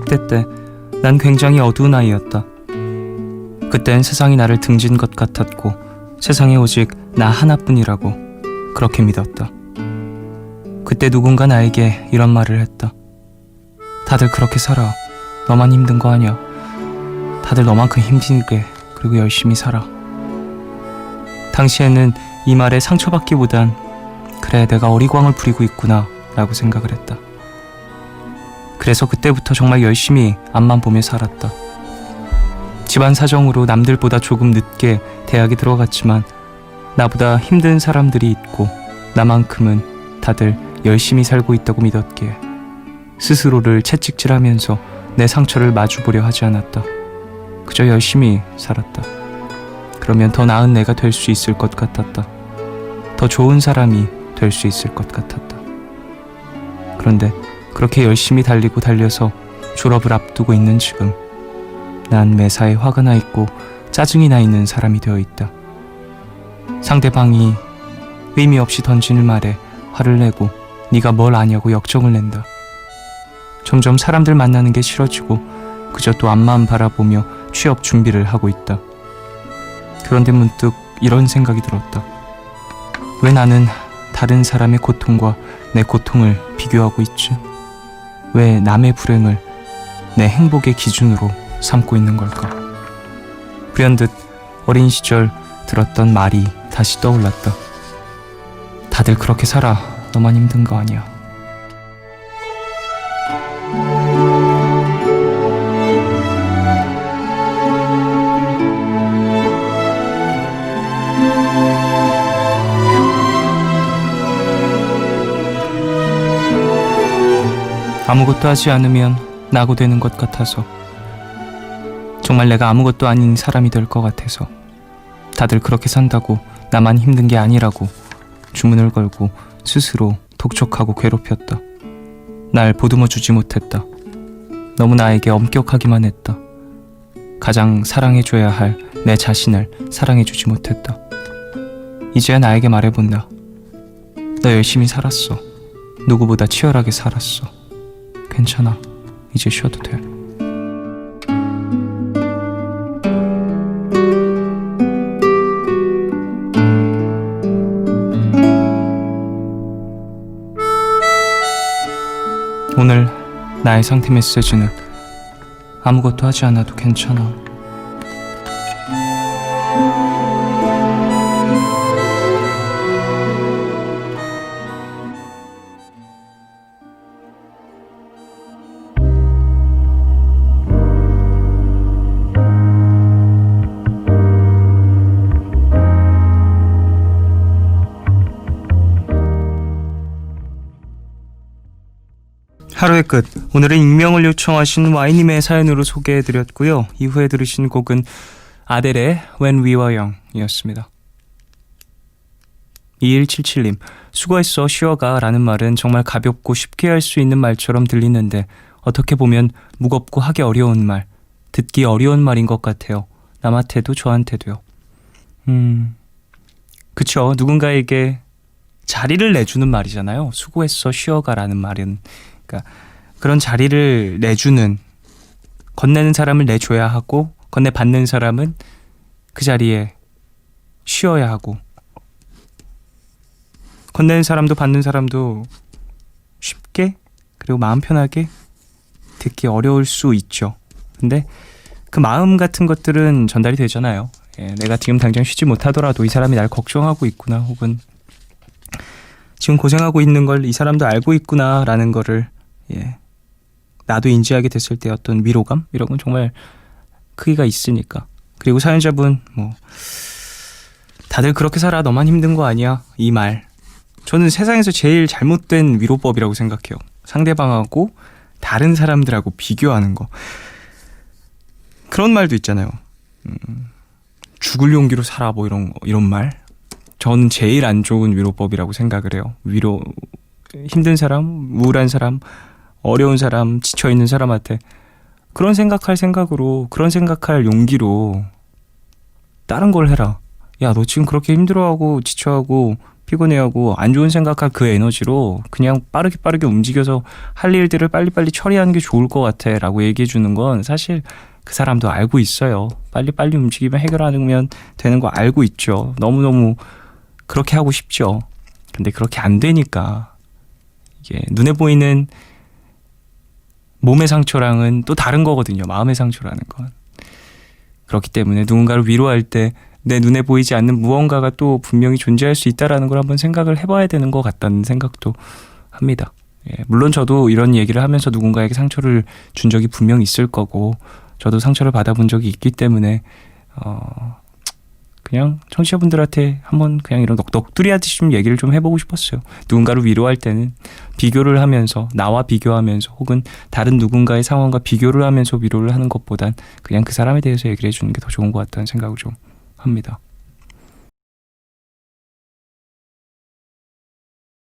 10대 때 난 굉장히 어두운 아이였다. 그땐 세상이 나를 등진 것 같았고 세상에 오직 나 하나뿐이라고 그렇게 믿었다. 그때 누군가 나에게 이런 말을 했다. 다들 그렇게 살아. 너만 힘든 거 아니야. 다들 너만큼 힘들게 그리고 열심히 살아. 당시에는 이 말에 상처받기보단 그래 내가 어리광을 부리고 있구나 라고 생각을 했다. 그래서 그때부터 정말 열심히 앞만 보며 살았다. 집안 사정으로 남들보다 조금 늦게 대학에 들어갔지만 나보다 힘든 사람들이 있고 나만큼은 다들 열심히 살고 있다고 믿었기에 스스로를 채찍질하면서 내 상처를 마주보려 하지 않았다. 그저 열심히 살았다. 그러면 더 나은 내가 될 수 있을 것 같았다. 더 좋은 사람이 될 수 있을 것 같았다. 그런데 그렇게 열심히 달려서 졸업을 앞두고 있는 지금 난 매사에 화가 나 있고 짜증이 나 있는 사람이 되어 있다. 상대방이 의미 없이 던지는 말에 화를 내고 네가 뭘 아냐고 역정을 낸다. 점점 사람들 만나는 게 싫어지고 그저 또 앞만 바라보며 취업 준비를 하고 있다. 그런데 문득 이런 생각이 들었다. 왜 나는 다른 사람의 고통과 내 고통을 비교하고 있지? 왜 남의 불행을 내 행복의 기준으로 삼고 있는 걸까? 불현듯 어린 시절 들었던 말이 다시 떠올랐다. 다들 그렇게 살아. 너만 힘든 거 아니야. 아무것도 하지 않으면 나고 되는 것 같아서, 정말 내가 아무것도 아닌 사람이 될 것 같아서 다들 그렇게 산다고 나만 힘든 게 아니라고 주문을 걸고 스스로 독촉하고 괴롭혔다. 날 보듬어주지 못했다. 너무 나에게 엄격하기만 했다. 가장 사랑해줘야 할 내 자신을 사랑해주지 못했다. 이제야 나에게 말해본다. 너 열심히 살았어. 누구보다 치열하게 살았어. 괜찮아. 이제 쉬어도 돼. 오늘 나의 상태 메시지는 아무것도 하지 않아도 괜찮아. 하루의 끝. 오늘은 익명을 요청하신 Y님의 사연으로 소개해드렸고요. 이후에 들으신 곡은 아델의 When We Were Young 이었습니다. 2177님, 수고했어 쉬어가 라는 말은 정말 가볍고 쉽게 할 수 있는 말처럼 들리는데 어떻게 보면 무겁고 하기 어려운 말, 듣기 어려운 말인 것 같아요. 남한테도 저한테도요. 그쵸. 누군가에게 자리를 내주는 말이잖아요. 수고했어 쉬어가 라는 말은. 그러니까 그런 자리를 내주는, 건네는 사람을 내줘야 하고 건네받는 사람은 그 자리에 쉬어야 하고, 건네는 사람도 받는 사람도 쉽게 그리고 마음 편하게 듣기 어려울 수 있죠. 근데 그 마음 같은 것들은 전달이 되잖아요. 내가 지금 당장 쉬지 못하더라도 이 사람이 날 걱정하고 있구나, 혹은 지금 고생하고 있는 걸 이 사람도 알고 있구나 라는 거를 나도 인지하게 됐을 때 어떤 위로감? 이런 건 정말 크기가 있으니까. 그리고 사연자분 다들 그렇게 살아. 너만 힘든 거 아니야. 이 말, 저는 세상에서 제일 잘못된 위로법이라고 생각해요. 상대방하고 다른 사람들하고 비교하는 거. 그런 말도 있잖아요. 죽을 용기로 살아, 뭐 이런 말. 저는 제일 안 좋은 위로법이라고 생각을 해요. 힘든 사람, 우울한 사람, 어려운 사람, 지쳐있는 사람한테 그런 생각으로, 그런 생각할 용기로 다른 걸 해라. 야, 너 지금 그렇게 힘들어하고 지쳐하고 피곤해하고 안 좋은 생각할 그 에너지로 그냥 빠르게 움직여서 할 일들을 빨리빨리 처리하는 게 좋을 것 같아 라고 얘기해 주는 건 사실 그 사람도 알고 있어요. 빨리빨리 움직이면 해결하면 되는 거 알고 있죠. 너무너무 그렇게 하고 싶죠. 근데 그렇게 안 되니까 이게 눈에 보이는 몸의 상처랑은 또 다른 거거든요. 마음의 상처라는 건. 그렇기 때문에 누군가를 위로할 때 내 눈에 보이지 않는 무언가가 또 분명히 존재할 수 있다라는 걸 한번 생각을 해봐야 되는 것 같다는 생각도 합니다. 예, 물론 저도 이런 얘기를 하면서 누군가에게 상처를 준 적이 분명히 있을 거고 저도 상처를 받아본 적이 있기 때문에 그냥 청취자분들한테 한번 그냥 이런 넋두리 하듯이 좀 얘기를 좀 해보고 싶었어요. 누군가를 위로할 때는 비교를 하면서 나와 비교하면서 혹은 다른 누군가의 상황과 비교를 하면서 위로를 하는 것보단 그냥 그 사람에 대해서 얘기를 해주는 게 더 좋은 것 같다는 생각을 좀 합니다.